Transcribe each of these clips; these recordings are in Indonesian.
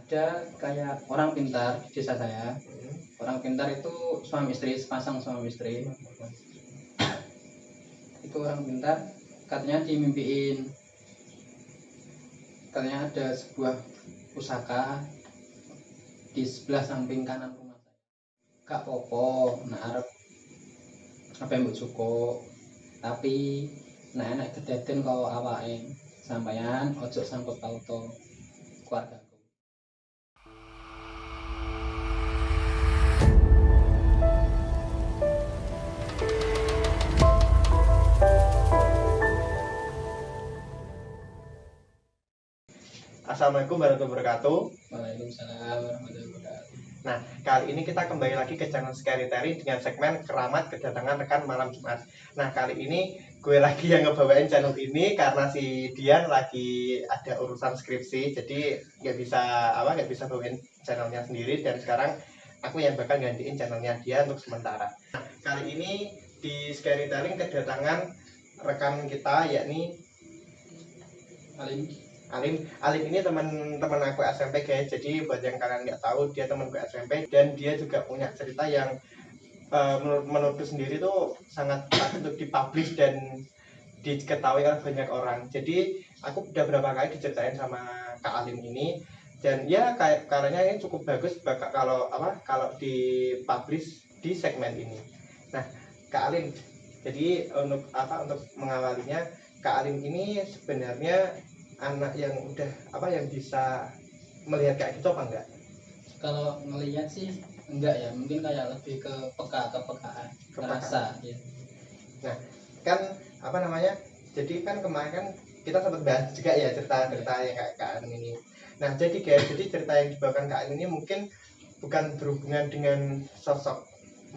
ada kayak orang pintar di desa saya. Orang pintar itu suami istri, sepasang suami istri. Itu orang pintar, katanya dimimpiin, katanya ada sebuah pusaka di sebelah samping kanan rumah saya. Kak popo, nah arep apa yang cukup, tapi nah enak kedaden kau awake sampeyan ojo sangkut pauto keluargaku. Assalamualaikum warahmatullahi wabarakatuh. Waalaikumsalam warahmatullahi wabarakatuh. Nah, kali ini kita kembali lagi ke channel Scarytelling dengan segmen Keramat Kedatangan Rekan Malam Jumat. Nah, kali ini gue lagi yang ngebawain channel ini karena si Dian lagi ada urusan skripsi, jadi nggak bisa bawain channelnya sendiri, dan sekarang aku yang bakal gantiin channelnya dia untuk sementara. Nah, kali ini di Scarytelling kedatangan rekan kita, yakni Alim ini teman-teman aku SMP guys. Jadi buat yang kalian nggak tahu, dia temanku SMP dan dia juga punya cerita yang menurutku sendiri tuh sangat patut untuk dipublish dan diketahui oleh banyak orang. Jadi aku udah berapa kali diceritain sama Kak Alim ini, dan ya kayaknya ini cukup bagus kalau dipublish di segmen ini. Nah, Kak Alim, jadi untuk mengawalinya, Kak Alim ini sebenarnya anak yang yang bisa melihat kayak gitu apa enggak? Kalau ngelihat sih enggak ya, mungkin kayak lebih ke kepekaan rasa ya. Nah, kan jadi kan kemarin kan kita sempat bahas juga ya cerita-cerita yang kayak Kak Alim ini. Nah, jadi guys, cerita yang dibawakan Kak Alim ini mungkin bukan berhubungan dengan sosok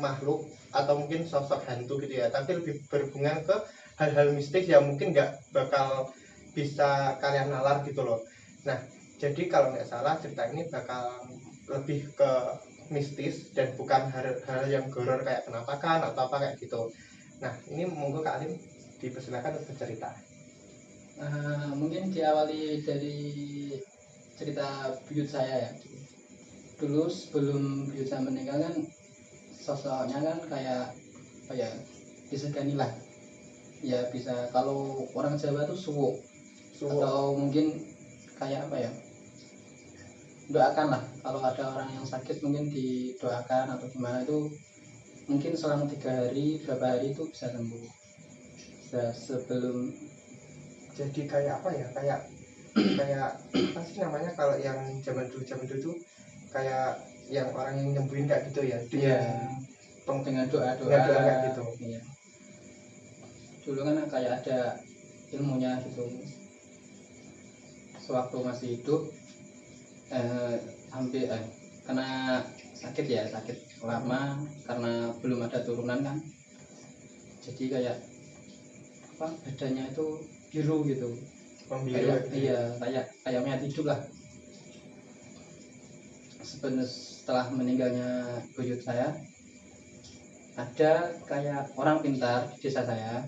makhluk atau mungkin sosok hantu gitu ya, tapi lebih berhubungan ke hal-hal mistis yang mungkin nggak bakal bisa kalian nalar gitu loh. Nah, jadi kalau nggak salah cerita ini bakal lebih ke mistis dan bukan hal-hal yang horor kayak penampakan atau apa kayak gitu. Nah, ini monggo Kak Alim dipersilakan untuk bercerita. Mungkin diawali dari cerita buyut saya ya. Dulu sebelum buyut saya meninggal kan sosoknya kan kayak apa ya, disegani lah ya, bisa kalau orang Jawa tuh suwo. Atau mungkin kayak apa ya, doakan lah, kalau ada orang yang sakit mungkin didoakan atau gimana, itu mungkin selama 3 hari berapa hari itu bisa sembuh. Sebelum jadi kayak apa ya, kayak apa sih namanya kalau yang zaman dulu tuh kayak yang orang yang nyembuhin kayak gitu ya, dengan doa kayak gitu. Iya. Dulu kan kayak ada ilmunya gitu. Sewaktu masih hidup hampir karena sakit lama karena belum ada turunan kan, jadi kayak apa, badannya itu biru gitu, kayak mayat hidup lah. Setelah meninggalnya buyut saya, ada kayak orang pintar di desa saya.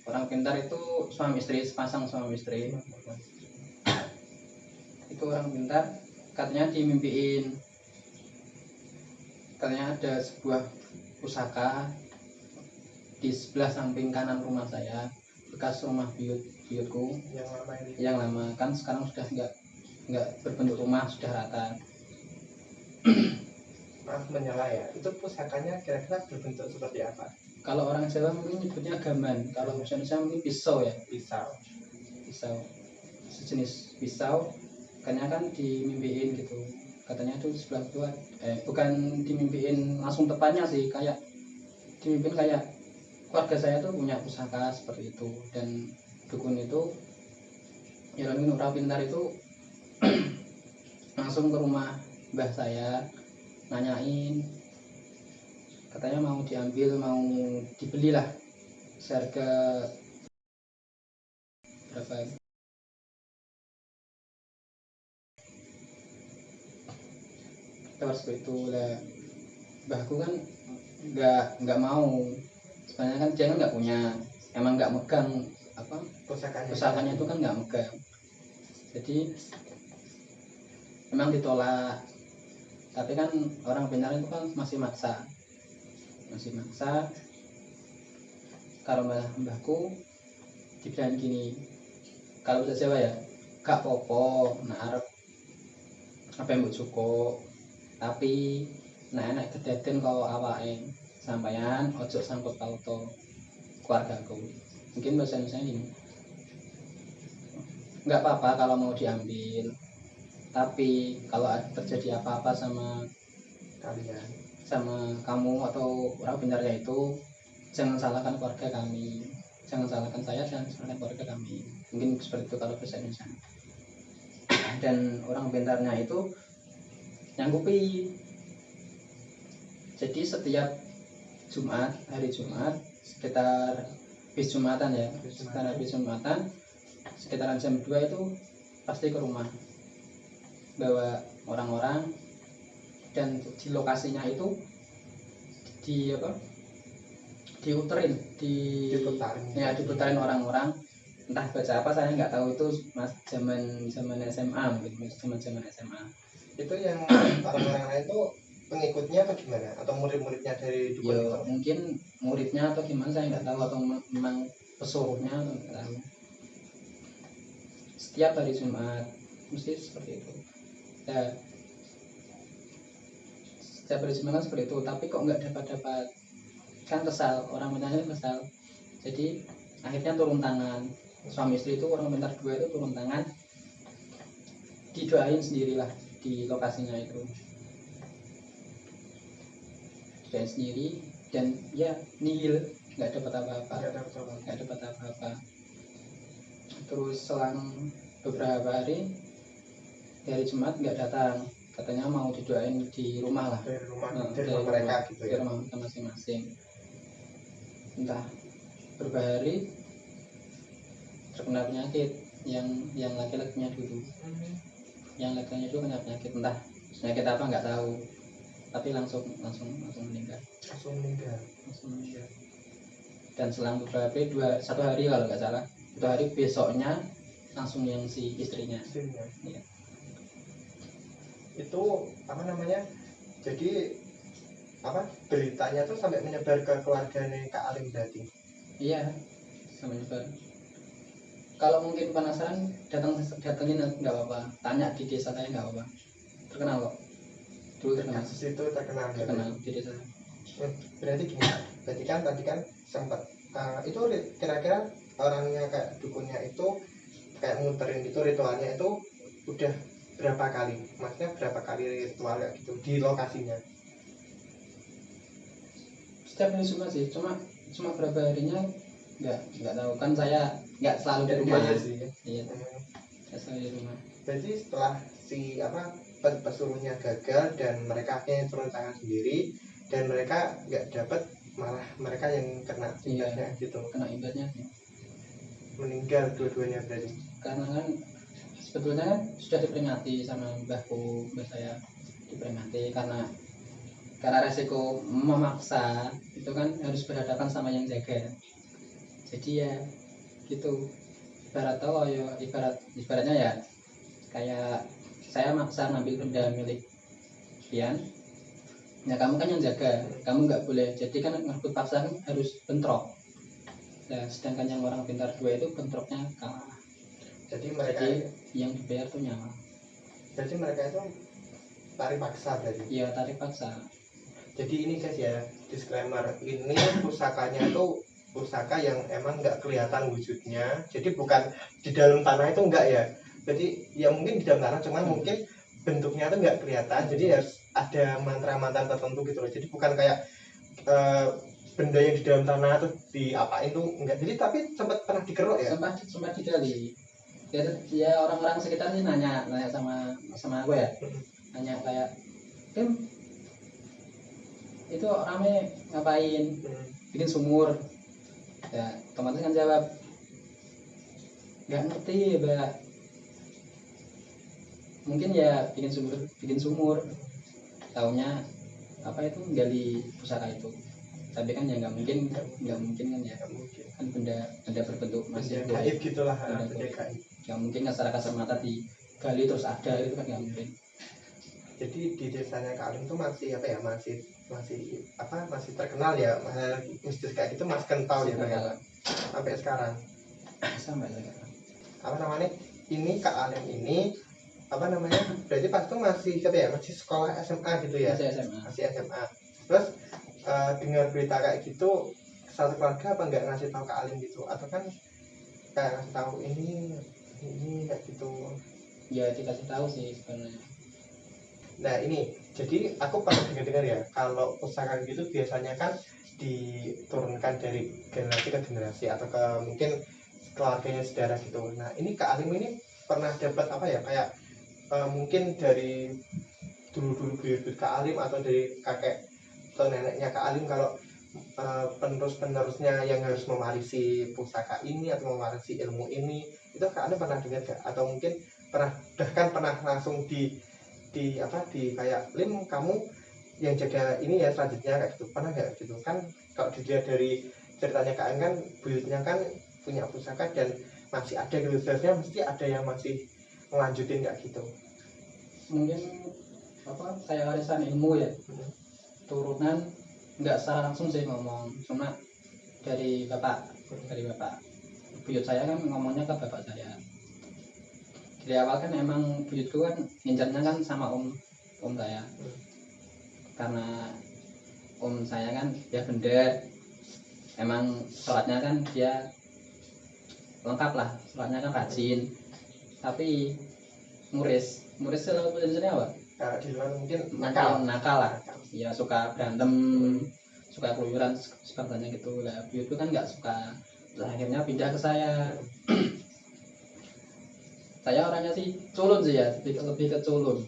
Orang pintar itu suami istri, sepasang suami istri. Itu orang pintar, katanya dimimpiin, katanya ada sebuah pusaka di sebelah samping kanan rumah saya, bekas rumah buyutku yang lama kan sekarang sudah nggak berbentuk rumah, sudah rata. Maaf menyala ya, itu pusakanya kira-kira berbentuk seperti apa? Kalau orang Jawa mungkin nyebutnya gaman, kalau Indonesia mungkin pisau ya. Pisau sejenis pisau, katanya kan dimimpiin gitu, katanya itu sebelah dua bukan dimimpiin langsung tepatnya sih, kayak dimimpiin kayak keluarga saya tuh punya pusaka seperti itu. Dan dukun itu orang pintar itu langsung ke rumah mbah saya, nanyain, katanya mau diambil, mau dibeli lah, seharga berapa ya? Seperti itu lah. Mbahku kan nggak mau, sebenarnya kan dia kan nggak punya, emang nggak megang pusakanya itu kan nggak megang. Jadi memang ditolak, tapi kan orang pintar itu kan masih maksa kalau mbahku dibilang gini, kalau bahasa Jawa ya gak popo nah arep apa yang cukup, tapi nah enak kedaden kau awake sampeyan ojo sangkut pauto keluargaku. Mungkin bahasa Indonesia gini, nggak apa-apa kalau mau diambil, tapi kalau terjadi apa-apa sama kalian, sama kamu atau orang pintarnya itu, jangan salahkan keluarga kami, jangan salahkan saya, jangan salahkan keluarga kami. Mungkin seperti itu kalau bahasa Indonesia. Dan orang pintarnya itu nyanggupi, jadi setiap Jumat, hari Jumat sekitar habis Jumatan ya, sekitar habis Jumatan sekitaran jam 2 itu pasti ke rumah bawa orang-orang, dan di lokasinya itu diputarin orang-orang, entah baca apa saya nggak tahu, itu mas zaman SMA, mungkin zaman SMA. Itu yang orang-orang lain itu pengikutnya atau gimana, atau murid-muridnya dari dukun itu? Mungkin muridnya atau gimana saya nggak tahu, atau memang pesuruhnya atau nggak tahu. Setiap hari Jumat mesti seperti itu ya, setiap hari Jumat kan seperti itu, tapi kok nggak dapat kan, kesal, orang pintarnya kesal, jadi akhirnya turun tangan. Suami istri itu orang pintar dua itu turun tangan, didoain sendirilah di lokasinya itu, didoain sendiri, dan ya nihil, nggak dapat apa-apa. Terus selang beberapa hari dari Jumat nggak datang, katanya mau didoain di rumah lah, dari rumah mereka gitu ya, di rumah mereka masing-masing. Entah beberapa hari terkena penyakit yang laki-lakinya dulu, yang laki-lakinya dulu kena penyakit, entah penyakit apa nggak tahu, tapi langsung meninggal. Dan selang beberapa hari, satu hari kalau nggak salah, 2 hari besoknya langsung yang si istrinya. Ya. Itu apa namanya, jadi apa beritanya tuh sampai menyebar ke keluarganya Kak Alim berarti? Iya, sampai menyebar. Kalau mungkin penasaran, datengin nggak apa-apa, tanya di desa saya nggak apa-apa, terkenal kok, dulu terkenal. Kasus itu terkenal di desa. Berarti gini, berarti kan tadi kan sempat itu kira-kira orangnya kayak dukunnya itu kayak muterin itu ritualnya itu udah berapa kali, maksudnya berapa kali ritual gitu di lokasinya? Setiap hari Jumat sih, cuma berapa harinya nggak tahu kan, saya nggak selalu di rumah. Iya, nggak selalu di rumah. Berarti setelah si pesuruhnya gagal dan mereka akhirnya turun tangan sendiri dan mereka nggak dapat, malah mereka yang kena imbasnya gitu. Kena imbasnya meninggal dua-duanya berarti. Karena kan sebetulnya kan sudah diperingati sama mbah saya, diperingati karena resiko memaksa itu kan harus berhadapan sama yang jaga. Jadi ya gitu, ibaratnya ya kayak saya maksa ngambil benda milik pian, ya kamu kan yang jaga, kamu nggak boleh, jadi kan ngerebut paksa kan harus bentrok. Nah, sedangkan yang orang pintar dua itu bentroknya kalah. Jadi yang dibayar tuh nyawa. Jadi mereka itu tarik paksa berarti? Iya, tarik paksa. Jadi ini guys ya, disclaimer, ini pusakanya itu pusaka yang emang nggak kelihatan wujudnya, jadi bukan di dalam tanah itu enggak ya, jadi ya mungkin di dalam tanah cuman mungkin bentuknya itu nggak kelihatan, jadi harus ada mantra-mantra tertentu gitu loh, jadi bukan kayak benda yang di dalam tanah tuh diapain tuh enggak, jadi tapi sempat pernah dikerok ya? Sempat digali ya, orang-orang sekitar sih nanya sama gue ya, nanya kayak Tim itu rame ngapain, bikin sumur ya, otomatis kan jawab nggak ngerti ya, mungkin ya bikin sumur, taunya apa itu gali pusaka itu, tapi kan ya nggak mungkin kan ya, kan benda berbentuk masih gaib gitulah, nggak mungkin nggak secara kasar mata digali terus ada, itu kan nggak mungkin. jadi di desanya Kak Alim tuh masih apa ya, masih masih terkenal ya, mistis kayak gitu masih kental ya ternyata sampai sekarang. Sampai sekarang. Apa namanya, ini Kak Alim ini apa namanya, berarti pas itu masih apa ya, masih sekolah SMA gitu ya? Masih SMA. Terus dengar berita kayak gitu, satu keluarga apa nggak ngasih tahu Kak Alim gitu, atau kan kayak ngasih tahu ini kayak gitu? Ya dikasih tahu sih sebenarnya. Nah ini, jadi aku pernah dengar ya, kalau pusaka gitu biasanya kan diturunkan dari generasi ke generasi atau ke mungkin keluarganya saudara gitu. Nah ini Kak Alim ini pernah dapat apa ya, kayak mungkin dari dulu buyut Kak Alim atau dari kakek atau neneknya Kak Alim, kalau penerus-penerusnya yang harus mewarisi pusaka ini atau mewarisi ilmu ini, itu Kak Alim pernah dengar gak? Atau mungkin bahkan pernah langsung di kayak, Lim kamu yang jaga ini ya selanjutnya kayak gitu, pernah nggak gitu kan? Kalau dilihat dari ceritanya Kak Alim kan buyutnya kan punya pusaka dan masih ada gitu, sebenarnya mesti ada yang masih melanjutin kayak gitu. Mungkin kayak warisan ilmu ya, turunan, nggak secara langsung sih ngomong, cuma dari bapak buyut saya kan ngomongnya ke bapak saya. Dari awal kan emang buyutku kan ngincarnya kan sama om saya, karena om saya kan dia bener, emang sholatnya kan dia lengkap lah, sholatnya kan rajin, tapi muris selalu jenisnya apa? Kalau di luar mungkin nakal lah, ya suka berantem, suka keluyuran sepertinya gitu lah. Buyutku kan nggak suka, terus akhirnya pindah ke saya. Saya orangnya sih culun sih ya, lebih ke culun,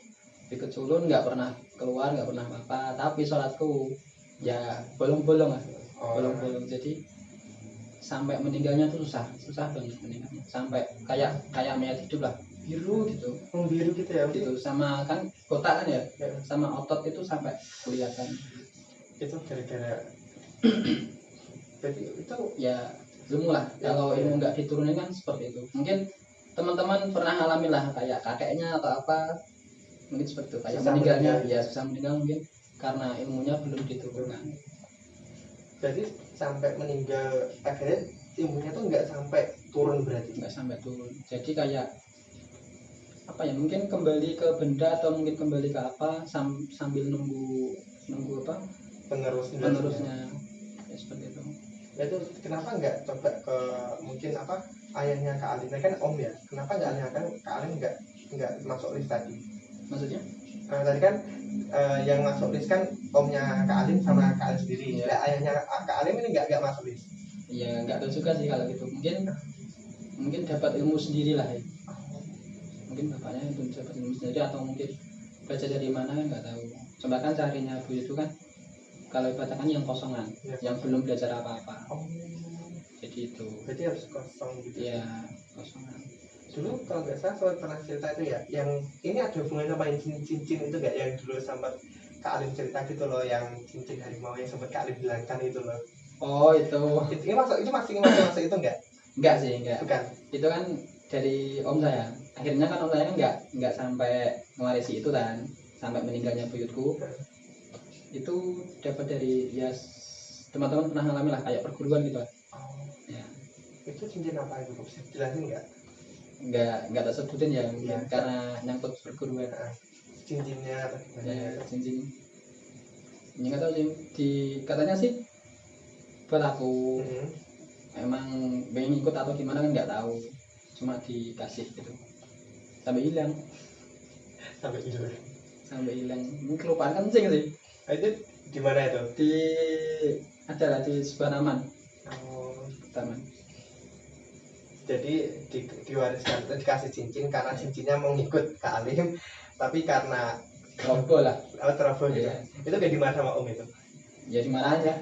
nggak pernah keluar, nggak pernah apa, tapi sholatku ya bolong-bolong lah, bolong-bolong. Jadi sampai meninggalnya tuh susah banget meninggalnya, sampai kayak mayat hidup lah, biru gitu ya gitu, sama kan kotak kan ya, sama otot itu sampai kelihatan. Itu gara-gara jadi itu ya ilmu lah, kalau ilmu nggak diturunin kan seperti itu. Mungkin teman-teman pernah ngalamin lah kayak kakeknya atau apa, mungkin seperti itu, kayak meninggalnya ya susah meninggal, mungkin karena ilmunya belum diturunkan. Jadi sampai meninggal akhirnya ilmunya tuh nggak sampai turun, berarti nggak sampai turun. Jadi kayak apa ya, mungkin kembali ke benda atau mungkin kembali ke apa, sambil nunggu apa penerusnya ya, seperti itu. Itu kenapa nggak coba ke mungkin apa ayahnya Kak Alim kan om ya, kenapa nggak ayahnya Kak Alim nggak masuk list tadi? Maksudnya tadi kan yang masuk list kan omnya Kak Alim sama Kak Alim sendiri. Ya. Ayahnya Kak Alim ini nggak masuk list? Ya nggak tahu juga sih kalau gitu, mungkin dapat ilmu sendiri lah ya. Mungkin bapaknya itu dapat ilmu sendiri, atau mungkin belajar dari mana kan nggak tahu. Coba kan carinya Bu itu kan kalau dikatakan yang kosongan ya, yang belum belajar apa-apa. Jadi itu berarti harus kosong gitu ya, kosongan. Dulu kalau nggak salah saya pernah cerita itu ya, yang ini ada hubungannya sama cincin itu nggak, yang dulu sempat Kak Alim cerita gitu loh, yang cincin harimau yang sempat Kak Alim hilangkan itu loh. Oh itu masih itu enggak sih, enggak. Bukan. Itu kan dari om saya. Akhirnya kan om saya kan enggak sampai mewarisi itu kan, sampai meninggalnya buyutku. Itu dapat dari ya teman-teman pernah ngalamin lah, kayak perguruan gitu lah. Ya. Itu cincin apa itu? Bisa jelasin nggak? Nggak tersebutin ya, mungkin karena nyangkut perguruan. Cincinnya apa gimana? Ya, cincin. Ini nggak tahu sih, katanya sih buat aku. Emang pengen ikut atau gimana kan nggak tahu, cuma dikasih gitu sampai hilang mungkin kelupaan kencing sih. Itu di mana itu? Adalah di sebuah taman. Jadi diwariskan, dikasih cincin karena cincinnya mau ngikut Kak Alim, tapi karena teroboh lah. Teroboh gitu. Itu kayak dimana sama om itu? Ya di mana aja.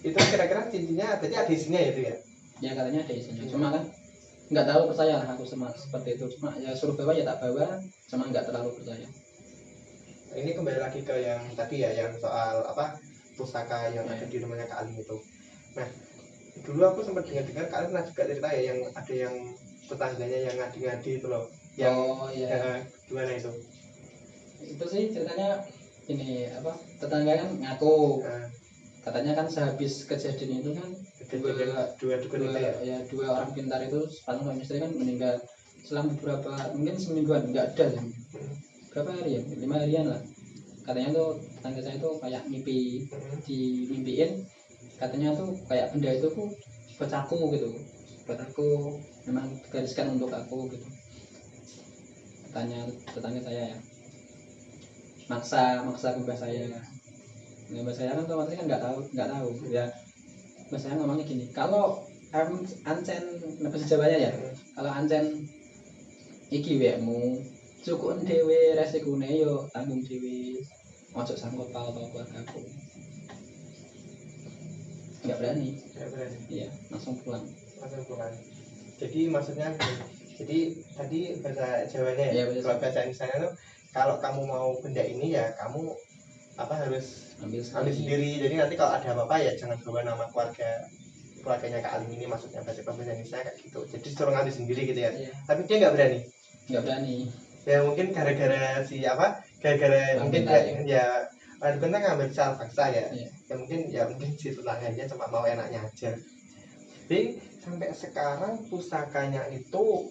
Itu kira-kira cincinnya berarti ada isinya ya itu ya? Ya katanya ada isinya, cuma kan nggak terlalu percaya lah aku sama seperti itu. Cuma ya suruh bawa ya tak bawa, cuma nggak terlalu percaya. Ini kembali lagi ke yang tadi ya, yang soal apa pusaka yang ada di rumahnya Kak Alim itu. Nah dulu aku sempat dengar Kak Alim pernah juga cerita ya, yang ada yang tetangganya yang ngadi-ngadi itu loh. Yang ya. Gimana itu? Itu sih ceritanya ini apa, tetangga kan ngaku Nah, katanya kan sehabis kejadian itu kan dua dukun itu ya. ya dua orang pintar itu sepasang suami istri kan meninggal selang beberapa mungkin semingguan, nggak ada sih, berapa hari ya, 5 harian lah. Katanya tuh tetangga saya tuh kayak mimpi, dimimpiin katanya tuh kayak benda itu tuh buat aku gitu, buat aku, memang digariskan untuk aku gitu. Tanya tetangga saya ya, maksa mbak saya. Nah, mbak saya kan otomatis kan nggak tahu ya. Mbak saya ngomongnya gini, kalau ancen bahasa Jawanya ya, kalau ancen iki wekmu cukup dhewe resikune yo tanggung dhewe, ojo sangkut paut keluargaku. Nggak berani. Iya, langsung pulang. Jadi maksudnya jadi tadi bahasa Jawanya ya, Iya, kalau bahasa Indonesia tuh kalau kamu mau benda ini ya kamu harus ambil sendiri. Jadi nanti kalau ada apa-apa ya jangan bawa nama keluarganya Kak Alim ini, maksudnya bahasa Indonesia kayak gitu. Jadi suruh ngambil sendiri gitu ya. Iya. Tapi dia nggak berani. Ya mungkin gara-gara mungkin ya benar ngambil secara paksa ya. Iya. Ya mungkin si tetangganya cuma mau enaknya aja. Jadi sampai sekarang pusakanya itu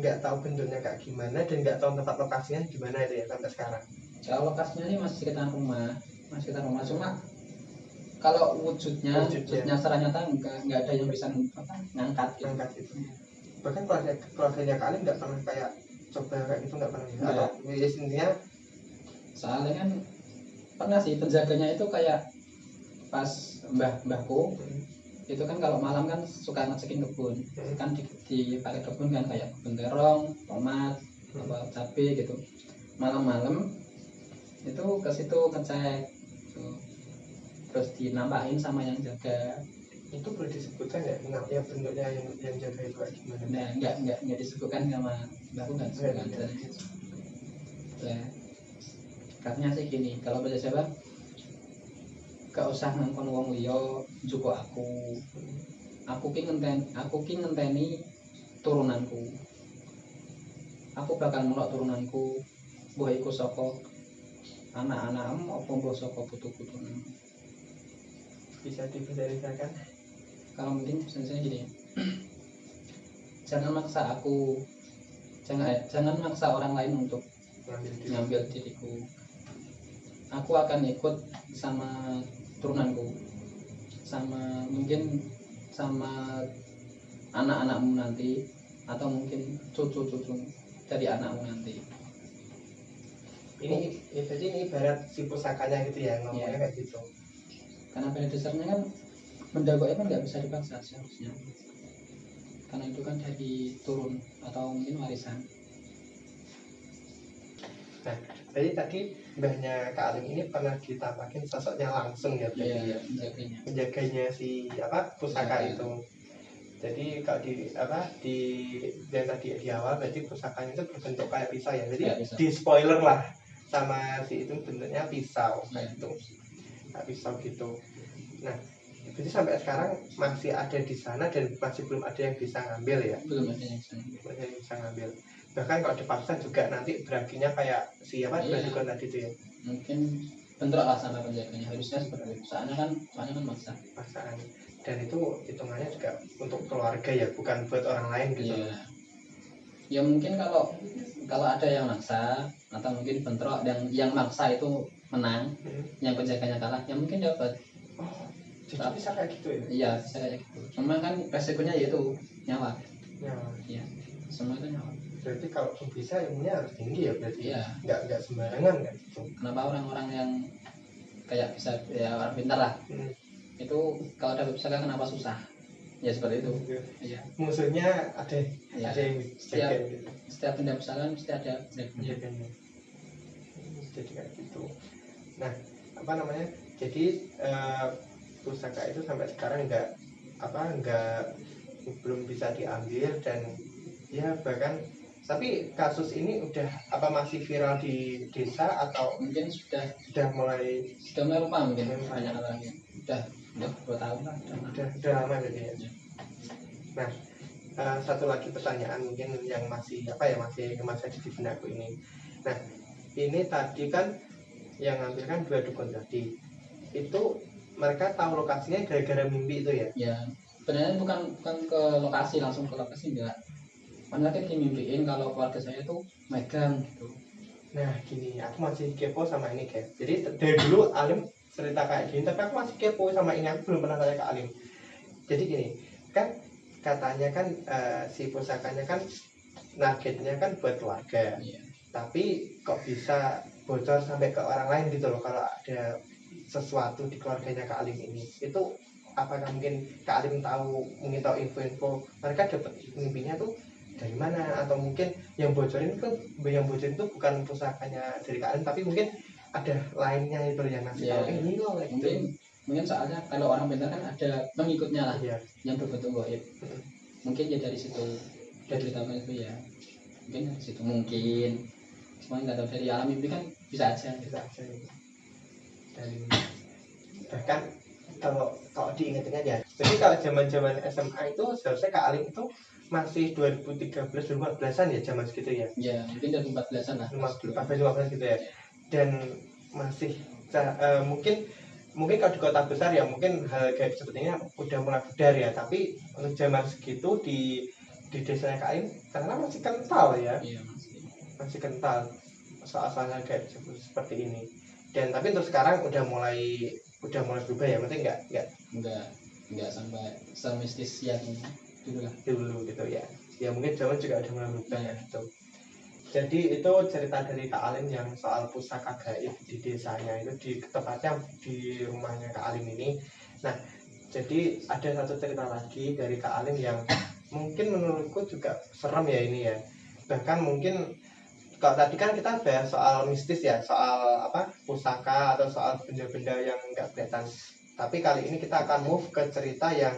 nggak tahu bentuknya kayak gimana dan nggak tahu tempat lokasinya gimana itu ya sampai sekarang. Kalau lokasinya ini masih sekitar rumah cuma kalau wujudnya secara nyata nggak ada yang bisa ngangkat gitu. Bahkan keluarganya kalian nggak pernah kayak coba kayak gitu, nggak pernah ya? Atau intinya soalnya kan pernah sih penjaganya itu kayak pas mbahku itu kan kalau malam kan suka ngecekin kebun, kan di pakai kebun kan kayak kebun terong, tomat, apa cabai gitu. Malam-malam itu ke situ ngecek, terus dinampakin sama yang jaga. Itu boleh disebutkan ya, ya bentuknya yang jaga itu kayak gimana? Nah, nggak disebutkan sama mbakku, nggak disebutkan. Ya, katanya sih gini, kalau bahasa Jawa gak usah ngangkon wong liya njupuk aku ki ngenteni turunanku, aku bakal melok turunanku, mbah iku saka anak-anakmu apa mbah saka putu-putumu. Bisa dibicarakan? Kalau mungkin misalnya gini, jangan maksa aku, jangan maksa orang lain untuk ngambil diriku. Aku akan ikut sama turunanku, sama mungkin sama anak-anakmu nanti, atau mungkin cucu-cucu dari anakmu nanti. Jadi ini ibarat si pusakanya gitu ya, ngomongnya kayak gitu. Karena pada dasarnya kan benda gaib kan nggak bisa dipaksa seharusnya, karena itu kan dari turun atau mungkin warisan. Nah, jadi tadi mbahnya Kak Alim ini pernah ditampakin sosoknya langsung ya, berarti penjaganya si pusaka itu. Jadi kalau di yang tadi di awal berarti pusakanya itu berbentuk kayak pisau ya. Jadi di spoiler lah sama si itu bentuknya pisau kayak gitu. Kayak pisau gitu. Nah, jadi sampai sekarang masih ada di sana dan masih belum ada yang bisa ngambil ya. Belum ada yang bisa ngambil. Bahkan kalau dipaksa juga nanti berakhirnya kayak siapa dukun tadi itu ya. Mungkin bentrok lah sama penjaganya, harusnya seperti itu. Soalnya kan paksaan. Dan itu hitungannya juga untuk keluarga ya, bukan buat orang lain gitu. Ya mungkin kalau ada yang maksa atau mungkin bentrok dan yang maksa itu menang, yang penjaganya kalah, ya mungkin dapat. Jadi bisa kayak gitu ya? Iya, bisa kayak gitu. Cuma kan resikonya yaitu nyawa. Iya. Semua itu nyawa. Berarti kalau bisa ilmunya harus tinggi ya berarti. Iya. Nggak sembarangan kan gitu. Kenapa orang-orang yang kayak bisa ya orang pintar lah, itu kalau dapat pusaka kenapa susah? Ya seperti itu. Iya. Musuhnya ada yang setiap benda pusaka mesti ada penjaganya. Jadi kayak gitu. Nah, jadi pusaka itu sampai sekarang belum bisa diambil dan ya bahkan tapi kasus ini udah masih viral di desa atau mungkin sudah mulai lupa mungkin banyak orang yang udah 2 tahun lah udah lama jadi ya. Nah, satu lagi pertanyaan mungkin yang masih ada di benakku ini. Nah, ini tadi kan yang ngambil kan 2 dukun tadi. Itu mereka tahu lokasinya gara-gara mimpi itu ya? Ya, sebenarnya bukan ke lokasi, langsung ke lokasi enggak. Mereka dimimpiin kalau keluarga saya tuh megang gitu. Nah gini, aku masih kepo sama ini guys. Jadi dari dulu Alim cerita kayak gini, tapi aku masih kepo sama ini, aku belum pernah tanya ke Alim. Jadi gini, kan katanya kan si pusakanya kan targetnya kan buat keluarga. Iya. Tapi kok bisa bocor sampai ke orang lain gitu loh, kalau ada sesuatu di keluarganya Kak Alim ini. Itu apakah mungkin Kak Alim mungkin tahu info-info mereka dapat mimpinya tuh dari mana, atau mungkin yang bocorin itu bukan pusakanya dari Kak Alim, tapi mungkin ada lainnya itu yang ngasih tahu ini loh gitu. Mungkin soalnya kalau orang pintar kan ada pengikutnya lah, Iya. yang berbentuk gaib. Mungkin ya dari situ, dari cerita itu ya, mungkin dari situ mungkin. Cuma nggak tahu dari alam mimpi kan bisa aja gitu. Dan bahkan kalau diingat-ingat ya, jadi kalau zaman SMA itu seharusnya Kak Alim itu masih 2013 2014an ya, zaman segitu ya? Ya mungkin 2014an lah, 15 gitu ya. Dan masih mungkin kalau di kota besar ya mungkin hal kayak sepertinya udah mulai pudar ya, tapi untuk zaman segitu di desanya Kak Alim karena masih kental ya. Iya, masih kental soal-soalnya kayak seperti ini. Dan tapi untuk sekarang udah mulai berubah ya, mungkin nggak sampai semistis yang dulu gitu ya. Ya mungkin zaman juga udah mulai berubah ya gitu. Jadi itu cerita dari Kak Alim yang soal pusaka gaib di desanya itu, tepatnya di rumahnya Kak Alim ini. Nah, jadi ada satu cerita lagi dari Kak Alim yang mungkin menurutku juga serem ya ini ya. Bahkan mungkin kalau tadi kan kita bahas soal mistis ya, soal pusaka atau soal benda-benda yang nggak kelihatan. Tapi kali ini kita akan move ke cerita yang